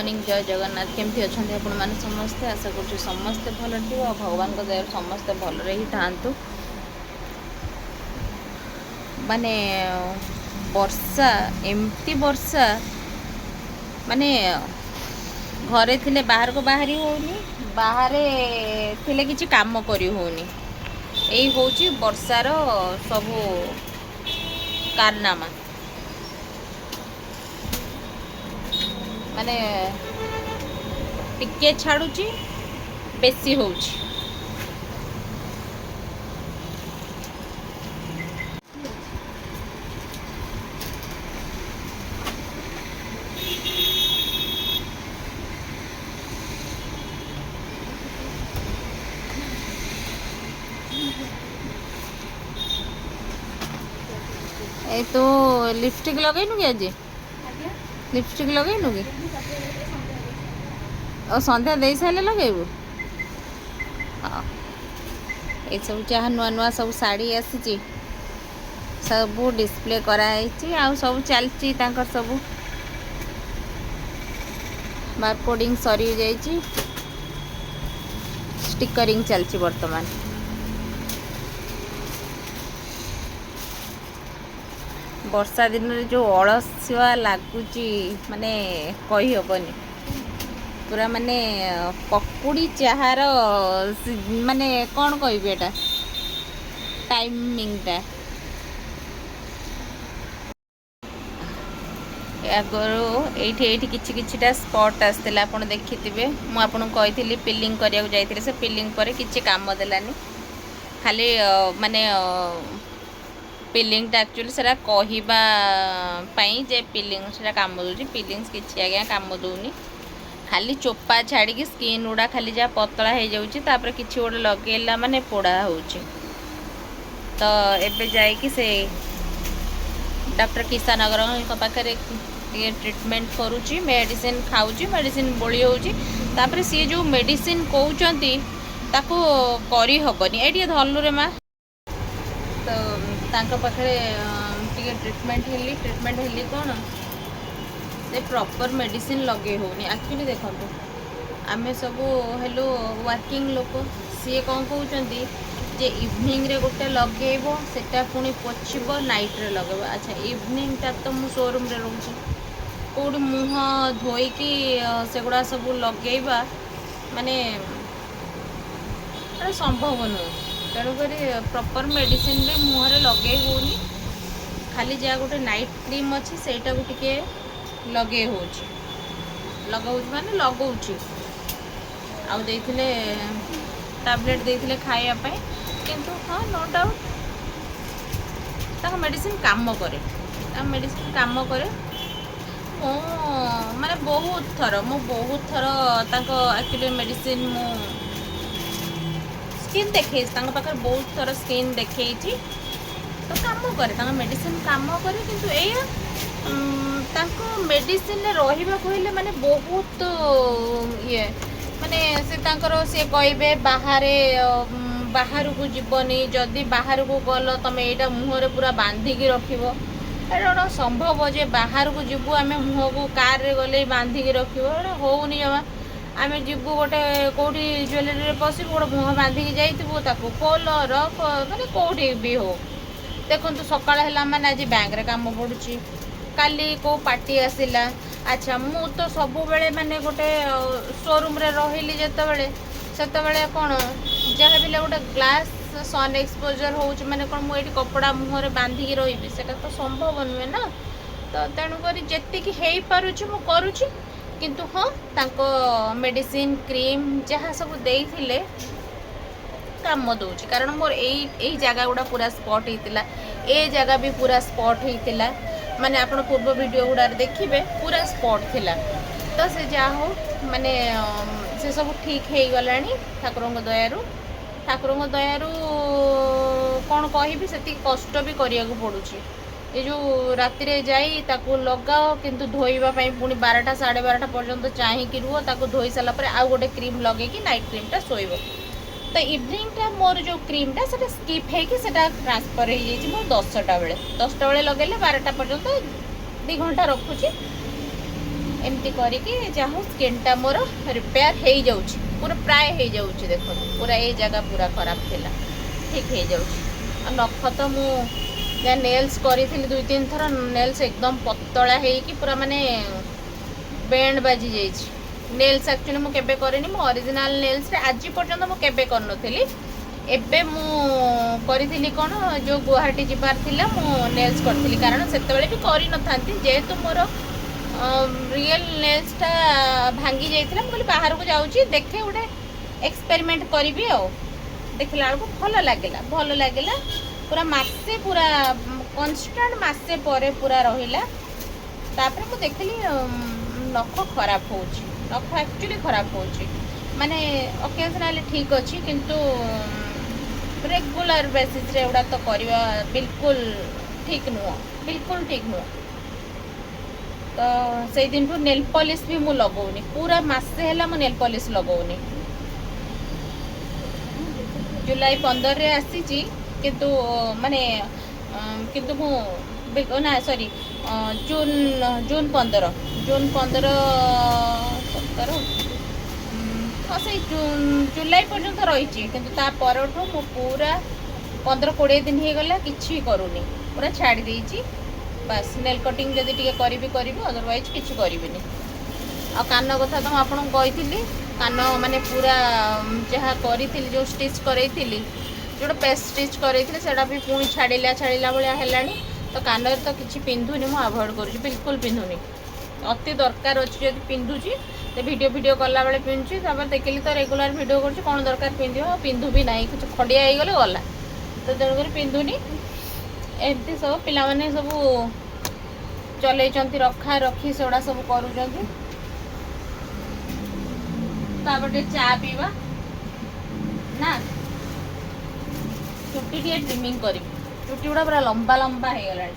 Morning जय जगन्नाथ केमती अच्छा आपण मैंने समस्ते आशा कर समस्ते भल थी भगवान दया समस्ते भल ही था माने वर्षा एमती वर्षा माने घरे थिले बाहर को बाहरी होनी बाहर थिले किछि काम करी होनी यही होची वर्षार सबू कारनामा माने टिके छाड़ुची बेसी होची ए तो लिपस्टिक लगेनु कि आज लिपस्टिक लगेनु कि और संध्या दे सारे लगेबू हाँ ये सब जहाँ नुआ नुआ सब शाड़ी आसी सब डिस्प्ले कराई आ सब चलती सब मार्कोडिंग सरी जाइए स्टिकरिंग चलती वर्तमान वर्षा दिन रे जो अलसुआ लगुच माने कही हबनी पूरा माने पकुड़ी चाहार माने कौन कहबी एटा टाइमिंगटा आगु ये किछिटा स्पॉट आसला आप देखिथे मुझे कही पिलिंग करिया जाइए से पिलिंग पर किसी काम देलानी खाली माने पिलिंगटा एक्चुअली सेटा कहवाई जे पिलिंग से काम दूसरी पिलिंग किसी आज्ञा काम दूनी खाली चोपा छाड़ी स्किन गुड़ा खाली जहाँ पतला हो जाऊँगी किसी गोटे लगेला माने पोड़ा हो तो एबे जाइए से डॉक्टर किसान अग्रवाल पाखे ट्रीटमेंट करुच्ची मेडिसिन खाऊँ मेडिसिन बोली होपर सी जो मेडिसिन कहते करी हबनी ये धलु रे माँ तो पाखे ट्रीटमेंट हेली कौन से प्रॉपर मेडिसिन लगे होनी एक्चुअली देखो आमे सब हेलो वर्किंग लोक सी कौन कहते जे इवनिंग रे गोटे लगेब सेटा पुणी पोछब नाइट रे लगेब अच्छा इवनिंगटा तो मु शोरूम रे रोची कौट मुह धोईकी सेगुड़ा सब लगेबा माने संभव नुह तेणुक प्रॉपर मेडिसिन रे मुहरे लगे होनी खाली जहाँ गोटे नाइट क्रीम अच्छी सेटा को टिके लगे होची लगाउछ माने लगाउछ आउ देथिले टैबलेट देथिले खाइया पाई किंतु हाँ नो डाउट ताका मेडिसिन काम करे मेडिसिन काम करे मो माने बहुत थर एक्चुअली मेडिसिन मो स्किन देखे पाखे बहुत थर स्किन देखे तो काम करे मेडिसिन काम करे किंतु एया मेडिसिन रहिबा कहले माने बहुत ये माने से सी कहे बाहर को जीवनी जदि बाहर को गल तुम यहाँ मुहरे पूरा बांधिकी रखिबो एटा संभव जे बाहर को जीवु आम मुह को कार रे गले बांधिकी रखिबो एटा होउनी जमा आम जीवु गोटे कौटी ज्वेलरी पशिबु गोटे मुह बांधिकी जाइतबु ताको खोल रख माने कौटी भी हो देखो सकाळ हैला माने आज बैंक रे काम पड़ुची काली को पार्टी आसिला अच्छा मु तो सब बेले माने गोटे शोरूम रे रहिली जेतेबेले सेतेबेले कोन जहाँ भी गोटे ग्लास सन एक्सपोजर हो माने कोन मु एठी कपड़ा मुहरे बांधिकी रहिबी सेटा तो संभव नुहे ना तो तेणुक जेतिकी हेई पारुची मु करुची किंतु हाँ तांको मेडिसिन क्रीम जहाँ सब देइथिले काम दूची कारण मोर यही जगह गुड़ा पूरा स्पॉट होता ए जगह भी पूरा स्पॉट होता माने आपण पूर्व वीडियो गुड़ा देखिए पूरा स्पॉट थिला तो से जा हो माने से सब ठीक हो गला ठाकुर दयारू कौन कहि से कष्ट भी करिया को पड़ुची ये जो राति रे जाई ताको लगाओ किंतु धोइबा पई पुणी 12टा 12:30 पर्यंत चाहिए रुह ताको धोई सारा पर आउ गोटे क्रीम लगे कि नाइट क्रीमटा शोइब तो इवनिंगटा मोर जो क्रीमटा से स्किप होगी ट्रांसफर हो जाइए मोर 10टा बेले लगेले 12टा पर्यंत 2 घंटा रखुची एमती करके जहाँ स्किनटा मोर रिपेयर हो जाऊँगी पूरा प्राय हो जाऊँगी देख पूरा ये जगह पूरा खराब थिला ठीक हो जाऊँगी नख तो मुझे नेल्स करी 2-3 थर नेल्स एकदम पतला होगी पूरा माने बैंड बाजी जाइए नेल्स एक्चुअली मुझे केबे करेनी मो ओरिजिनल नेल्स रे आज पर्यंत मुझे करनथली एबे मु करी कौन जो गुवाहाटी जीवार थिला मु नेल्स करथली कारण सेतेबेले भी करी नथांती जेहेतु मोर रियल नेल्सटा भांगी जाइथिला म कहली बाहर को जाउची देखे गोटे एक्सपेरिमेंट करी आ देखला बेलू भल लगे पूरा मासे पूरा कन्स्टांट मासे परे पूरा रहिला तापर मु देखली नख खराब होउची नख एक्चुअली खराब होउची माने ओकेजनली ठीक अच्छी किंतु रेगुलर बेसिस रे एवडा तो करवा बिल्कुल ठीक नुह तो से दिन ठू नेल पॉलिश भी मु लगौनी पूरा मासे है मु नेल पॉलिश लगौनी जुलाई 15 रे आसी किंतु माने किंतु मु ना सॉरी जून 15 17 हाँ से जुलाई पर्यंत रही किंतु ता परठू मु पूरा 15-20 दिन हो गला किछि करूनी पूरा छाड़ी देइछि बस नेल कटिंग जदि टिके करी अदरवाइज किछि करिबिनी आ कान कथा तो आपन कहिथिली कान माने पूरा जहाँ करी जो स्टिच करैथिली जो पेस्ट स्टिच करैथिली सेटा भी पुणी छाड़िला भाया हेलानी तो कान तो किछि पिंधुनी मु अवॉइड करूछि बिल्कुल पिंधुनी अति दरकार अच्छी जब पिंधुची तो वीडियो कला बेले पिंधुची देखिली तो रेगुलर वीडियो कर कौन दरकार पिंधु भी ना कुछ खड़िया हो गले गला तो तेणुक पिंधुनी एमती सब पिलाने सब चल रखा रखी से सब कर चा पीवा ना चुटी टे ट्रिमिंग कर चुटी गुड़ा पूरा लंबा लंबा हो गला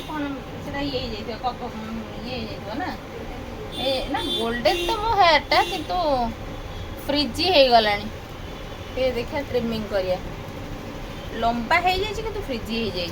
कौन से ये ना ए ना गोल्डन तो मो हेयरटा किंतु फ्रिजी हो गला देखा ट्रिमिंग करिया लंबा हो जाए किंतु फ्रिजी हो जाए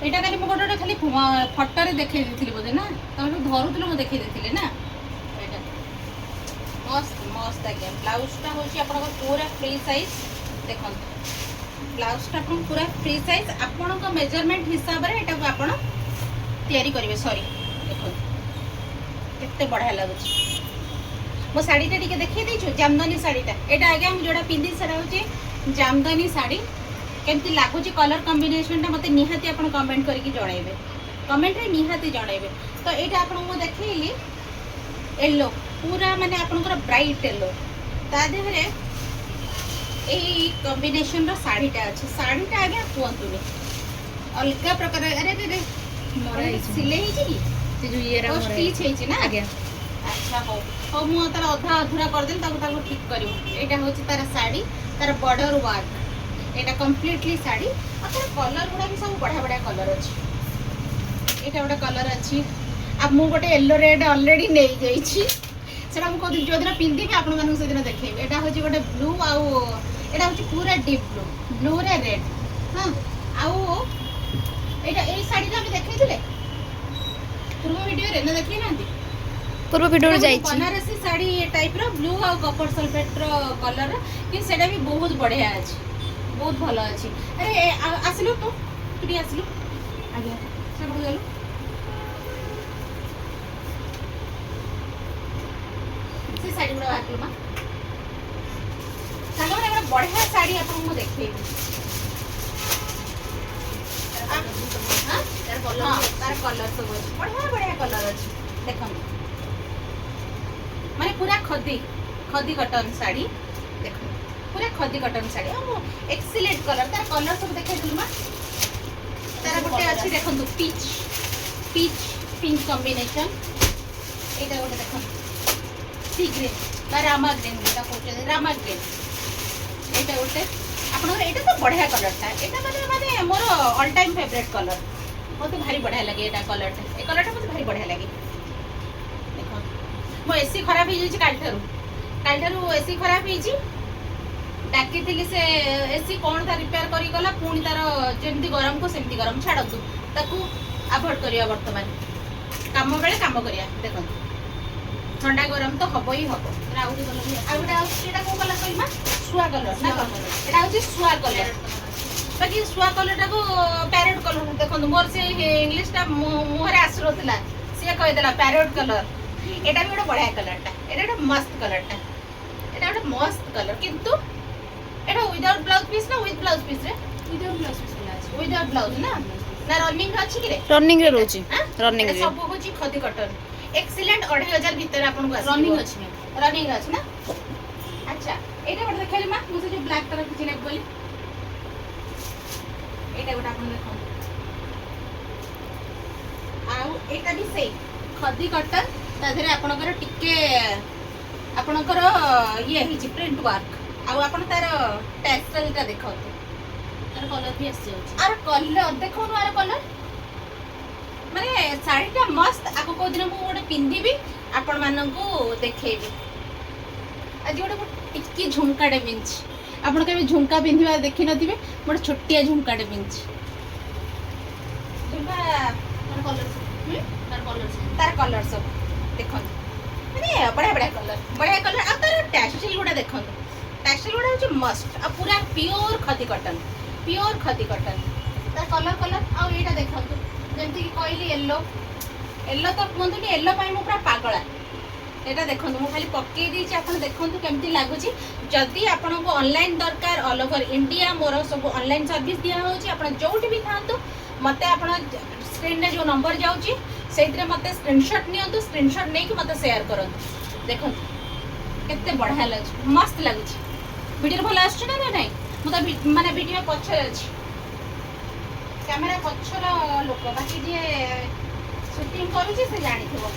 एटा खाली मो गोटे खाली फटो देखे बोधे ना तुम धरुल मुझे देखे ना एटा मस्त मस्त आज्ञा ब्लाउजटा हूँ आप पूरा फ्री साइज देख ब्लाउजटा पूरा फ्री साइज आपण मेजरमेंट हिसाब से यहाँ आप तैयारी करेंगे सॉरी देख केते बढ़िया लगुच मो शाढ़ीटा टी देखी देचु जामदानी शाढ़ीटा यहाँ आज्ञा जोड़ा पिंधि से जामदानी शाढ़ी केमती लगुच कलर कॉम्बिनेशनटा मत निहाती आप कमेंट करके जनइबे कमेंट रे निहाती जनइबे तो यहाँ आपको देखली येलो पूरा माने आपनकर ब्राइट येलो ता देहरे यही कॉम्बिनेशन रो साड़ीटा अच्छे साड़ीटा आगे कहतुनी अलग प्रकार अरे अरे सिले ही जी से जो ये रा स्टिच है ना आगे अच्छा हो हो मु तार अधा अधूरा कर देन ताको ताको ठीक करियो एटा होची तार साड़ी तार बॉर्डर वर्क एटा कंप्लीटली साड़ी आ तार कलर गुडा भी सब बढ़िया बढ़िया कलर अछि एटा गोटे कलर अछि आ मु गोटे येलो रेड ऑलरेडी नै जाई छी सेटा मु कहू जो दिन पिंधि भी आपण मानू से दिन देखेबे एटा होची गोटे ब्लू आउ एटा होची पूरा डीप ब्लू रे रेड हां आउ एटा ए साड़ी हम देखैथिले पूर्व वीडियो रे न देखै नांती पूर्व वीडियो रे जाई छी बनारसी साड़ी ए टाइप रो ब्लू आउ कॉपर सल्फेट रो कलर कि सेटा भी बहुत बढ़िया अछि बहुत भलो अछि अरे आसलु तू तुडी आसलु आगे सब गेलु से साड़ी गुड़ा बाकलु मा सालो रे बढ़िया साड़ी आपन को देखैबी हां तार कलर सब अछि बढ़िया बढ़िया कलर अछि देखम माने पूरा खदी कॉटन साड़ी देखो पूरा खदी कॉटन साड़ी हम एक्सीलेंट कलर तार कलर सब देखै दिलु मा तार गोटे अच्छी देखो पीच पीच पिंक कॉम्बिनेशन एटा गोटे देखो सी ग्रीन बा रामा ग्रीन जोटा कहते रामा ग्रीन एटा गोटे आपन एटा तो बढ़िया कलर था एटा माने more all time favourite colour मते भारी बढ़िया लगे एटा कलर ए कलर मते भारी बढ़िया लगे देखो मो एसी खराब हो जाई काल ठारू एसी खराब हो जाई डाकी थी से एसी कौन था रिपेयर करी गला पुणी तार जेमती गरम को सेमती गरम छाड़तु ताकू अवॉइड करिया वर्तमान काम बेले काम करिया देखो ठंडा गरम तो हबो ही हबो आउडी कलर आउडा एटा को कलर कइमा सुआ कलर ना एटा होची सुआ कलर बाकी सुआ कलर टा को पैरेट कलर देखो मोर से इंग्लिश टा मुहरे आसरोतला से कहि देला पैरेट कलर एटा भी बड़ा बढ़िया कलर टा एटा मस्त कलर टा एटा मस्त कलर किंतु एटा विदाउट ब्लाउज पीस ना विथ ब्लाउज पीस रे विदाउट ब्लाउज ना ना रनिंग अछि कि रे रनिंग रे रोची रनिंग रे सब होची खदी कटन एक्सीलेंट 2500 भीतर आपन को रनिंग अछि ना अच्छा एटा बड देखले मा मुसे जो ब्लैक कलर किछि नेक बोली एटा गोटा आपन देखो आउ एटा भी सेम खदी कटन ता धरे आपनकर टिके आपनकर ये हिची प्रिंट वर्क आउ आपण तार टेक्सटाइल टा देखो तार कलर भी आसी जाउची आर कलर देखो आर कलर माने साड़ी टा मस्त आको को दिन मु गोटे पिंदीबी आपण मानन को देखेबी आज गोटे टिकी झुमका डे पिंच आपण के झुमका पिंदिबा देखि नथिबे मोर छोटिया झुमका डे पिंच झुमका तार कलर सब देखो माने बढ़िया कलर आ तार टेक्सटाइल गुडा देखो टेक्सटाइल गुडा होची मस्त आ पूरा प्योर खदी कटन तार कलर आ एटा देखो जेमति कि कहली येलो तो कहंतु नि येलो पाई मु पूरा पागला एटा देखो मु खाली पक्के दी छी आपण देखो केमति लागुची जदी आपण को ऑनलाइन दरकार ऑल ओवर इंडिया मोर सब ऑनलाइन सर्विस दिया होची आपण जोठी भी थांतु मते आपण स्क्रीन रे जो नंबर जाउची सेइतरे मते स्क्रीनशॉट नियंतु स्क्रीनशॉट नै कि मते शेयर करंतु देखो केते बढ़िया लागुची मस्त लागुची वीडियो भल आछी ना नै मु तो माने वीडियो पछरे अछि कैमरा पछर लोक बाकी जे शूटिंग करूची से जानि थबो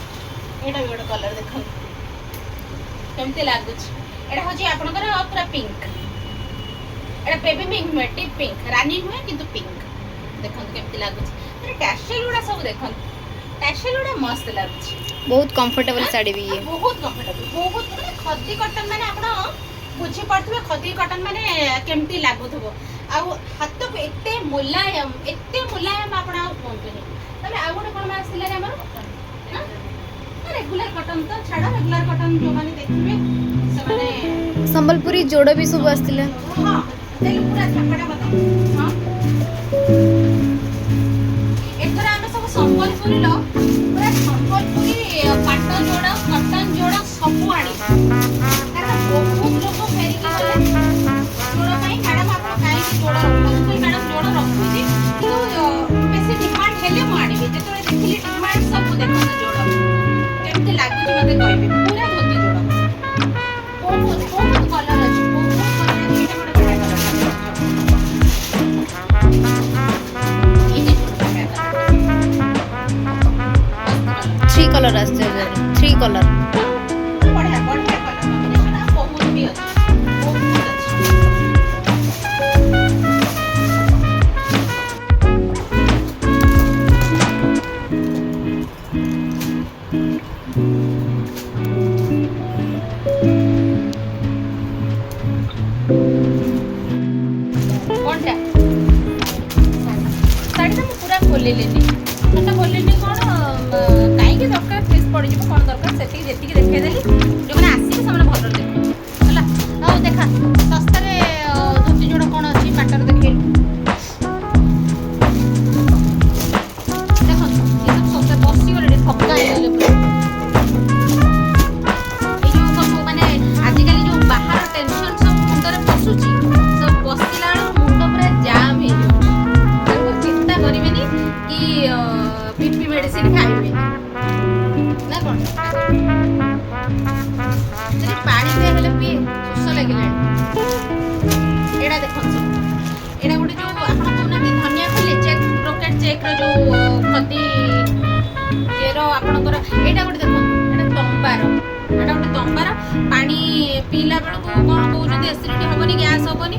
एटा भी कलर देखो केमते लागुची एटा होची आपनकर पूरा पिंक एटा बेबी पिंक नुहे डीप पिंक रानी नुहे किंतु पिंक देखो केमते लागुची अरे टेक्सटाइल गुडा सब देखो टेक्सटाइल गुडा मस्त लागुची बहुत कंफर्टेबल साड़ी भी ये बहुत कंफर्टेबल बहुत माने खदी कॉटन माने आपण बुझी पड़थबे खदी कॉटन माने केमती लागुथबो आ हाथ को एते मुलायम आपण आ कोनतनी तबे आ गोटे कोन आसिला रे हमर रेगुलर कॉटन तो छाड़ा रेगुलर कॉटन जो माने देखिबे से माने संबलपुरी जोड़ भी सब आस्तिले हां तेल पूरा छापड़ा बता हां एथरा हम सब संबलपुरी लो पूरा संबलपुरी पाट जोड़ा कॉटन जोड़ा सब आनी कारण बहुत लोग फेरी के गले जोड़ा भाई मैडम आप खाई जोड़ा रखो मैडम जोड़ा रखुची तो बेसी डिमांड हेले म आनी जेतरे देखिली डिमांड सब देखो जोड़ा केमते लागुची मते कहबे पूरा धोती जोड़ा बहुत कलर अछि बहुत कलर एटा बड़ा बड़ा कलर थ्री कलर आस्ते 3 कलर बढ़िया बढ़िया कलर कॉम्बिनेशन आ बहुत भी अछि बहुत अछि कोनटा साड़ी तो पूरा खोले लेनी तो खोले लेनी कोन काई के दरकार फेस पड़ जिवो कोन दरकार सेती जेती के देखे देली जो माने आसी से माने भलो देखो हला आ देखा सस्ता रे धोती जोड़ा कोन अछि पाटर देखे देखो ये सब सस्ता बसी गले थक्का हेले पूरा ए जो सब माने आजि काली जो बाहर टेंशन सब मुंडरे पसुची सब बसिला मुंड पूरा जाम हे ताको चिंता करिवेनी कि बीपी मेडिसिन खाइबे ना कोन तरी पानी दे हेले पी सुस लागिला ଫ୍ୟାବ୍ରିକ୍ର ଯେଉଁ ଖଦି ଇଏର ଆପଣଙ୍କର ଏଇଟା ଗୋଟେ ଦେଖନ୍ତୁ, ଏଇଟା ତମ୍ବାର, ଏଇଟା ଗୋଟେ ତମ୍ବାର। ପାଣି ପିଇଲା ବେଳକୁ କ'ଣ କହୁଛନ୍ତି ଏସିଡ଼ିଟି ହେବନି, ଗ୍ୟାସ୍ ହେବନି,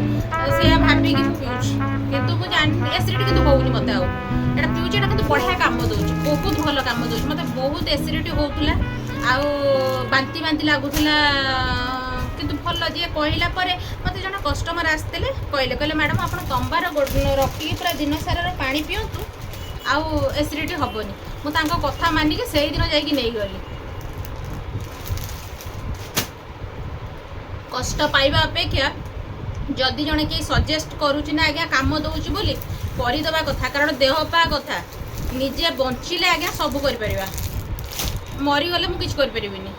ସେଇଆ ଭାବିକି ମୁଁ ପିଉଛି, କିନ୍ତୁ ମୁଁ ଜାଣିନି ଏସିଡ଼ିଟି କିନ୍ତୁ ହେଉନି ମୋତେ ଆଉ। ଏଇଟା ପିଉଛି, ଏଇଟା କିନ୍ତୁ ବଢ଼ିଆ କାମ ଦେଉଛି, ବହୁତ ଭଲ କାମ ଦେଉଛି। ମୋତେ ବହୁତ ଏସିଡ଼ିଟି ହେଉଥିଲା ଆଉ ବାନ୍ତି ବାନ୍ତି ଲାଗୁଥିଲା, କିନ୍ତୁ ଭଲ। ଯିଏ କହିଲା ପରେ ମୋତେ ଜଣେ କଷ୍ଟମର ଆସିଥିଲେ, କହିଲେ ମ୍ୟାଡ଼ାମ୍ ଆପଣ ତମ୍ବାର ରଖିକି ପୁରା ଦିନ ସାରାର ପାଣି ପିଅନ୍ତୁ ଆଉ ଏସିଡ଼ିଟି ହେବନି। ମୁଁ ତାଙ୍କ କଥା ମାନିକି ସେଇଦିନ ଯାଇକି ନେଇଗଲି। କଷ୍ଟ ପାଇବା ଅପେକ୍ଷା ଯଦି ଜଣେ କେହି ସଜେଷ୍ଟ କରୁଛି ନା ଆଜ୍ଞା କାମ ଦେଉଛି ବୋଲି କରିଦେବା କଥା, କାରଣ ଦେହ ପା କଥା। ନିଜେ ବଞ୍ଚିଲେ ଆଜ୍ଞା ସବୁ କରିପାରିବା, ମରିଗଲେ ମୁଁ କିଛି କରିପାରିବିନି,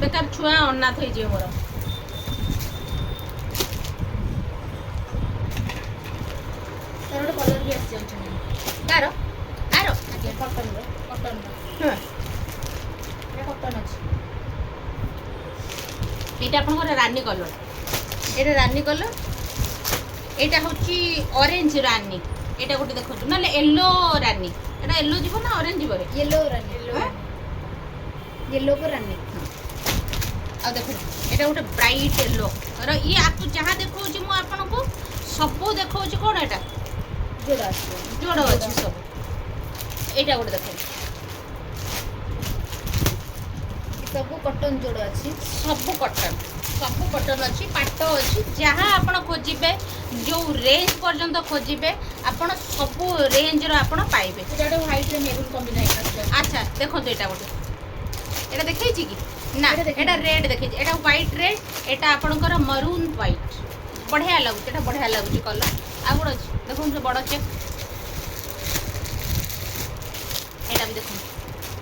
ବେକାର ଛୁଆ ଅନାଥ ହେଇଯିବ ମୋର। ତାର ଗୋଟେ କଲର୍ ବି ଆସିଯାଉଛି ତାର ଆର ଆଜ୍ଞା କଟନ୍ର ହଁ ଏଇଟା କଟନ୍ ଅଛି। এইটা আপনার রানী কলর, এটা রানী কলর, এটা হচ্ছে অরেঞ্জ রানী, এটা গোটে দেখুন না येलो রানী, এটা येलो যাব না অরেঞ্জ যাব येलो रानी येलो को रानी ଆଉ ଦେଖୁନ এটা গোটে ব্রাইট येलो ର ଇଏ ଆକୁ ଯାହା ଦେଖଉଛି ମୁଁ ଆପଣଙ୍କୁ ସବୁ ଦେଖଉଛି କ'ଣ ଏଟା जोड़ा আছে ଯୋଡ଼ ଅଛି ସବୁ। ଏଇଟା ଗୋଟେ ଦେଖନ୍ତୁ ସବୁ କଟନ୍ ଯୋଡ଼ା ଅଛି, ସବୁ କଟନ୍ ଅଛି, ପାଟ ଅଛି, ଯାହା ଆପଣ ଖୋଜିବେ ଯେଉଁ ରେଞ୍ଜ ପର୍ଯ୍ୟନ୍ତ ଖୋଜିବେ ଆପଣ ସବୁ ରେଞ୍ଜର ଆପଣ ପାଇବେ। ଏଟା ହ୍ୱାଇଟ୍ ରେ ମେରୁନ୍ କମ୍ବିନେସନ୍ ଅଛି। ଆଚ୍ଛା ଦେଖନ୍ତୁ ଏଇଟା ଗୋଟେ, ଏଇଟା ଦେଖେଇଛି କି ନା, ଏଇଟା ରେଡ୍ ଦେଖେଇଛି, ଏଇଟା ହ୍ୱାଇଟ୍ ରେଡ୍, ଏଇଟା ଆପଣଙ୍କର ମରୁନ୍ ହ୍ୱାଇଟ୍, ବଢ଼ିଆ ଲାଗୁଛି, ଏଇଟା ବଢ଼ିଆ ଲାଗୁଛି କଲର୍। ଆଉ ଗୋଟେ ଅଛି ଦେଖନ୍ତୁ ବଡ଼ ଚେକ୍, ଏଇଟା ବି ଦେଖନ୍ତୁ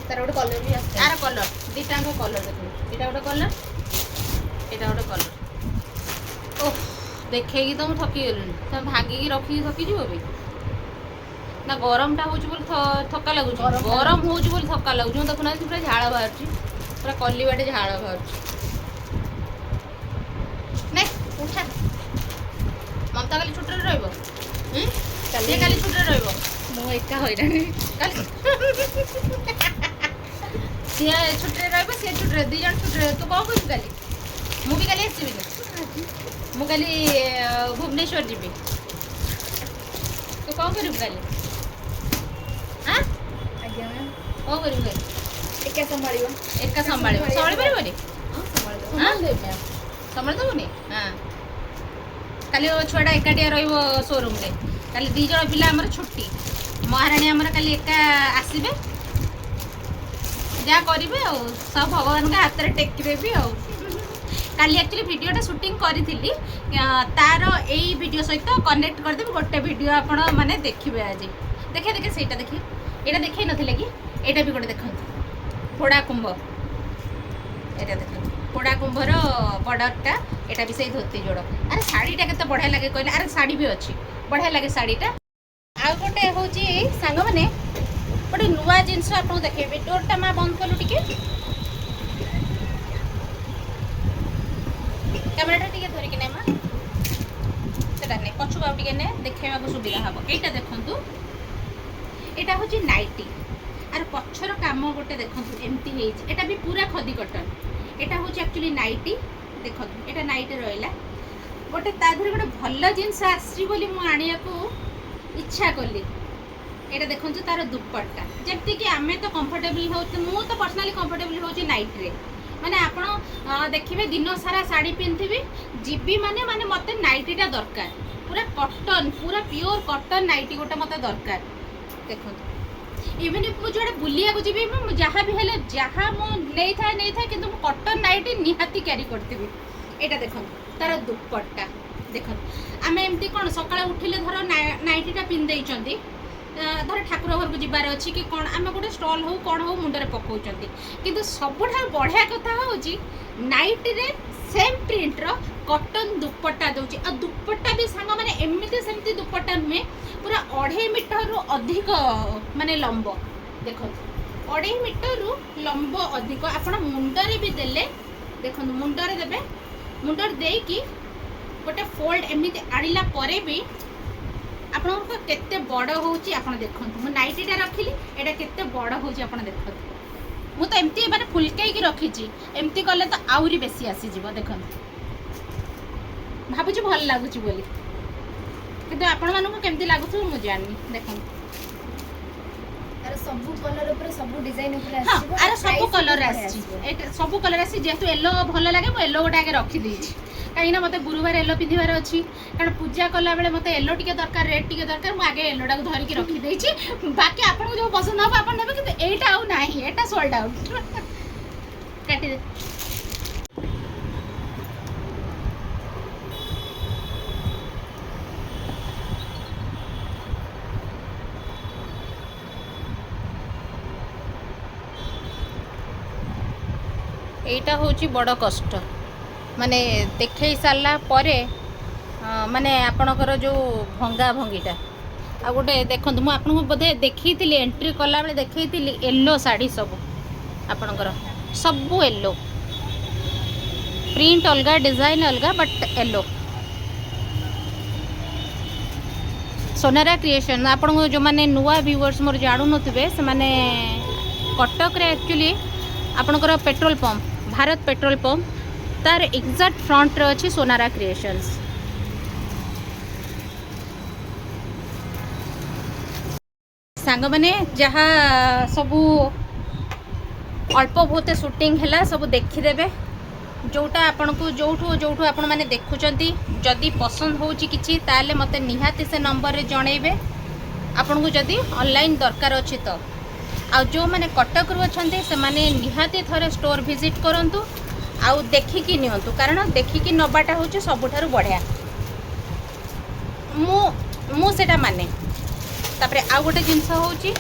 ତାର ଗୋଟେ କଲର୍ ବି ଆସୁଛି, ଆର କଲର୍ ଦୁଇଟାଙ୍କ କଲର୍ ଦେଖନ୍ତୁ, ଏଇଟା ଗୋଟେ କଲର୍, ଏଇଟା ଗୋଟେ କଲର୍। ଓଃ ଦେଖେଇକି ତ ମୁଁ ଥକିଗଲିଣି, ତମେ ଭାଙ୍ଗିକି ରଖିକି ଥକିଯିବ ବି ନା। ଗରମଟା ହେଉଛି ବୋଲି ଥକା ଲାଗୁଛି, ଗରମ ହେଉଛି ବୋଲି ଥକା ଲାଗୁଛି। ମୁଁ ଦେଖୁନାହାନ୍ତି ପୁରା ଝାଳ ବାହାରୁଛି, ପୁରା କଲିବାଟେ ଝାଳ ବାହାରୁଛି। ନାଇଁ ଉଠା, ମମତା କାଲି ଛୁଟିରେ ରହିବ, ସିଏ କାଲି ଛୁଟିରେ ରହିବ, ମୁଁ ଏକା ହଇରାଣ କାଲି ସିଏ ଛୁଟିରେ ରହିବ, ସିଏ ଛୁଟିରେ, ଦୁଇ ଜଣ ଛୁଟିରେ। ତୁ କ'ଣ କରିବୁ କାଲି? ମୁଁ ବି କାଲି ଆସିବିନି, ମୁଁ କାଲି ଭୁବନେଶ୍ୱର ଯିବି। ତୁ କ'ଣ କରିବୁ କାଲି? ଆଁ ଆଜ୍ଞା ମ୍ୟାମ୍ କ'ଣ କରିବୁ କାଲି? ଏକା ସମ୍ଭାଳିବ, ଏକା ସମ୍ଭାଳିବ, ସମ୍ଭାଳି ପାରିବନି? ସମ୍ଭାଳିଦେବ ସମ୍ଭାଳି ଦେବୁନି? ହଁ କାଲି ଛୁଆଟା ଏକାଟିଆ ରହିବ ସୋରୁମ୍ରେ, କାଲି 2 ଜଣ ପିଲା ଆମର ଛୁଟି, ମହାରାଣୀ ଆମର କାଲି ଏକା ଆସିବେ, ଯାହା କରିବେ ଆଉ ସବୁ ଭଗବାନଙ୍କ ହାତରେ ଟେକିଦେବି ଆଉ। କାଲି ଆକ୍ଚୁଆଲି ଭିଡ଼ିଓଟା ସୁଟିଂ କରିଥିଲି, ତାର ଏଇ ଭିଡ଼ିଓ ସହିତ କନେକ୍ଟ କରିଦେବି, ଗୋଟେ ଭିଡ଼ିଓ ଆପଣ ମାନେ ଦେଖିବେ ଆଜି। ଦେଖେ ସେଇଟା ଦେଖି, ଏଇଟା ଦେଖେଇ ନଥିଲେ କି? ଏଇଟା ବି ଗୋଟେ ଦେଖନ୍ତୁ ଫୋଡ଼ା କୁମ୍ଭ, ଏଇଟା ଦେଖନ୍ତୁ ଫୋଡ଼ା କୁମ୍ଭର ବର୍ଡ଼ରଟା, ଏଇଟା ବି ସେଇ ଧୋତି ଯୋଡ଼। ଆରେ ଶାଢ଼ୀଟା କେତେ ବଢ଼ିଆ ଲାଗେ କହିଲେ, ଆରେ ଶାଢ଼ୀ ବି ଅଛି, ବଢ଼ିଆ ଲାଗେ ଶାଢ଼ୀଟା। ଆଉ ଗୋଟେ ହେଉଛି ସାଙ୍ଗମାନେ ଗୋଟେ ନୂଆ ଜିନିଷ ଆପଣଙ୍କୁ ଦେଖେଇବି। ଡୋରଟା ମା ବନ୍ଦ କଲୁ ଟିକେ, କ୍ୟାମେରାଟା ଟିକେ ଧରିକି ନେ ମା, ସେଟା ନେ ପଛକୁ ଆଉ ଟିକେ ନେ, ଦେଖେଇବାକୁ ସୁବିଧା ହେବ। ଏଇଟା ଦେଖନ୍ତୁ, ଏଇଟା ହେଉଛି ନାଇଟି, ଆର ପଛର କାମ ଗୋଟେ ଦେଖନ୍ତୁ ଏମିତି ହେଇଛି, ଏଇଟା ବି ପୁରା ଖଦି କଟନ୍। ଏଇଟା ହେଉଛି ଆକ୍ଚୁଆଲି ନାଇଟି, ଦେଖନ୍ତୁ ଏଇଟା ନାଇଟି ରହିଲା ଗୋଟେ, ତା ଦେହରେ ଗୋଟେ ଭଲ ଜିନିଷ ଆସିଛି ବୋଲି ମୁଁ ଆଣିବାକୁ ଇଚ୍ଛା କଲି। ଏଇଟା ଦେଖନ୍ତୁ ତାର ଦୁପଟ୍ଟା, ଯେମିତିକି ଆମେ ତ କମ୍ଫର୍ଟେବଲ୍ ହେଉଛୁ, ମୁଁ ତ ପର୍ସନାଲି କମ୍ଫର୍ଟେବଲ୍ ହେଉଛି ନାଇଟିରେ। ମାନେ ଆପଣ ଦେଖିବେ ଦିନ ସାରା ଶାଢ଼ୀ ପିନ୍ଧିବି, ଯିବି ମାନେ ମୋତେ ନାଇଟିଟା ଦରକାର, ପୁରା କଟନ୍, ପୁରା ପିଓର କଟନ୍ ନାଇଟି ଗୋଟେ ମୋତେ ଦରକାର। ଦେଖନ୍ତୁ ଇଭେନ୍ ମୁଁ ଯୁଆଡ଼େ ବୁଲିବାକୁ ଯିବି, ମୁଁ ଯାହା ବି ହେଲେ ଯାହା ମୁଁ ନେଇଥାଏ, କିନ୍ତୁ ମୁଁ କଟନ୍ ନାଇଟି ନିହାତି କ୍ୟାରି କରିଥିବି। ଏଇଟା ଦେଖନ୍ତୁ ତାର ଦୁପଟ୍ଟା ଦେଖନ୍ତୁ, ଆମେ ଏମିତି କ'ଣ ସକାଳେ ଉଠିଲେ ଧର ନାଇଟିଟା ପିନ୍ଧେଇଛନ୍ତି, ଧର ଠାକୁର ଘରକୁ ଯିବାର ଅଛି କି କ'ଣ, ଆମେ ଗୋଟେ ଷ୍ଟଲ୍ ହଉ କ'ଣ ହଉ ମୁଣ୍ଡରେ ପକାଉଛନ୍ତି, କିନ୍ତୁ ସବୁଠାରୁ ବଢ଼ିଆ କଥା ହେଉଛି ନାଇଟିରେ ସେମ୍ ପ୍ରିଣ୍ଟର କଟନ୍ ଦୁପଟ୍ଟା ଦେଉଛି। ଆଉ ଦୁପଟ୍ଟା ବି ସାଙ୍ଗମାନେ ଏମିତି ସେମିତି ଦୁପଟ୍ଟା ନୁହେଁ, ପୁରା 2.5 ମିଟରରୁ ଅଧିକ ମାନେ ଲମ୍ବ, ଦେଖନ୍ତୁ 2.5 ମିଟରରୁ ଲମ୍ବ ଅଧିକ। ଆପଣ ମୁଣ୍ଡରେ ବି ଦେଲେ, ଦେଖନ୍ତୁ ମୁଣ୍ଡରେ ଦେବେ, ମୁଣ୍ଡରେ ଦେଇକି ଗୋଟେ ଫୋଲ୍ଡ ଏମିତି ଆଣିଲା ପରେ ବି ଆପଣଙ୍କୁ କେତେ ବଡ଼ ହେଉଛି ଆପଣ ଦେଖନ୍ତୁ। ମୁଁ ନାଇଟିଟା ରଖିଲି, ଏଇଟା କେତେ ବଡ଼ ହେଉଛି ଆପଣ ଦେଖନ୍ତୁ। ମୁଁ ତ ଏମିତି ମାନେ ଫୁଲକେଇକି ରଖିଛି, ଏମିତି କଲେ ତ ଆହୁରି ବେଶୀ ଆସିଯିବ। ଦେଖନ୍ତୁ, ଭାବୁଛି ଭଲ ଲାଗୁଛି ବୋଲି, କିନ୍ତୁ ଆପଣମାନଙ୍କୁ କେମିତି ଲାଗୁଥିବ ମୁଁ ଜାଣିନି। ଦେଖନ୍ତୁ, ଆର ସବୁ କଲର ଉପରେ ସବୁ ଡିଜାଇନ ଉପରେ ହଁ ଆସିବ। ଆର ସବୁ price କଲର ବି ବଢିଆ ଆସିଛି, ଆସିବ। ଏଇଟା ସବୁ କଲର ଆସିଛି। ଯେହେତୁ ୟେଲୋ ଭଲ ଲାଗେ, ମୁଁ ୟେଲୋ ଗୋଟେ ଆଗେ ରଖିଦେଇଛି, କାହିଁକିନା ମୋତେ ଗୁରୁବାର ୟେଲୋ ପିନ୍ଧିବାର ଅଛି। କାରଣ ପୂଜା କଲାବେଳେ ମୋତେ ୟେଲୋ ଟିକେ ଦରକାର, ରେଡ୍ ଟିକେ ଦରକାର। ମୁଁ ଆଗେ ୟେଲୋଟାକୁ ଧରିକି ରଖିଦେଇଛି। ବାକି ଆପଣଙ୍କୁ ଯେଉଁ ପସନ୍ଦ ହେବ ଆପଣ ନେବେ, କିନ୍ତୁ ଏଇଟା ଆଉ ନାହିଁ, ଏଇଟା ସୋଲ୍ଡ ଆଉଟ୍। କାଟିଦେ। এইটা হচ্ছে বড় কষ্ট মানে দেখেই সারা পরে মানে আপনার যে ভঙ্গা ভঙ্গিটা আর গোটে দেখুন মু আপনার বোধে দেখেইলি এন্ট্রি কলা বেলে দেখেইলি येलो শাড়ি সব আপনার সবু येलो প্রিন্ট অলগা ডিজাইন অলগা बट येलो सोनारा क्रिएशन आपण जो मैंने नुआ व्यूअर्स मोर जानू नथिबे से माने कटक रे एक्चुअली आपणकर petrol pump Bharat petrol pump तार एग्जैक्ट फ्रंट रे अछि सोनारा क्रिएशंस। सांग माने जहाँ सबू अल्प बहुत शूटिंग है सब देखीदेवे जोटा आपण को जोठू आपण मैंने देखुंट जदि पसंद होची किछि ताले मते निहाती से नंबर रे जणेबे आपण को जदि ऑनलाइन दरकार अछि तो आ जो माने कटक रु अछंती से माने निहाती थरे स्टोर विजिट करंतु आ देखिकी नियंतु कारण देखिकी नबाटा होची सबुठारु बढ़िया मु सेटा माने तापरे आ गोटे जिंस होची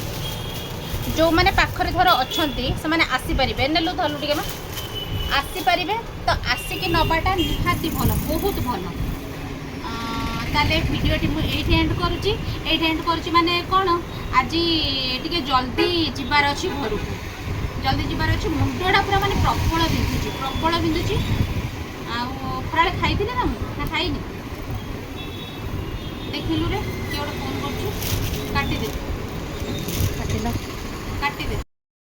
जो माने पाखरे थर अछंती से माने आसी परिबे नेलु धलु टिके मा आसी परिबे तो आसिकी नबाटा निहाती भल बहुत भल। ताले भिडियोटी मु एठी एंड करूची माने कोन आज टिके जल्दी जिबार अछि घर को जल्दी जिबार अछि मुंडोडा पूरा माने प्रबल बिंदुची आ खराळे खाइथिले ना ना खाइनी देखिलु रे के ओडे फोन करछु काटी दे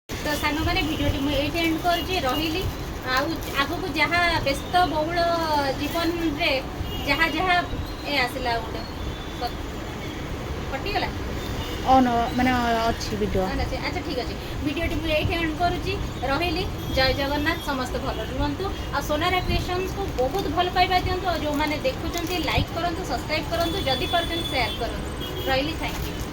तो सानो माने भिडियोटी मु एठी एंड करूची रहिली आगु को जहाँ व्यस्त बहुल जीवन रे जहाँ जहाँ ए आसला गोटे कटिगला ऑन माने अच्छी वीडियो। अच्छा ठीक अच्छे भिडियोटी मुझे ये एंड करुच्ची रही जय जगन्नाथ समस्त भल रुहतु आ सोनारा क्रिएशंस को बहुत भल पाइबा दिंतु जो मैंने देखुं लाइक करूँ सब्सक्राइब करूँ जदि पार्टी शेयर करूँ रही थैंक यू।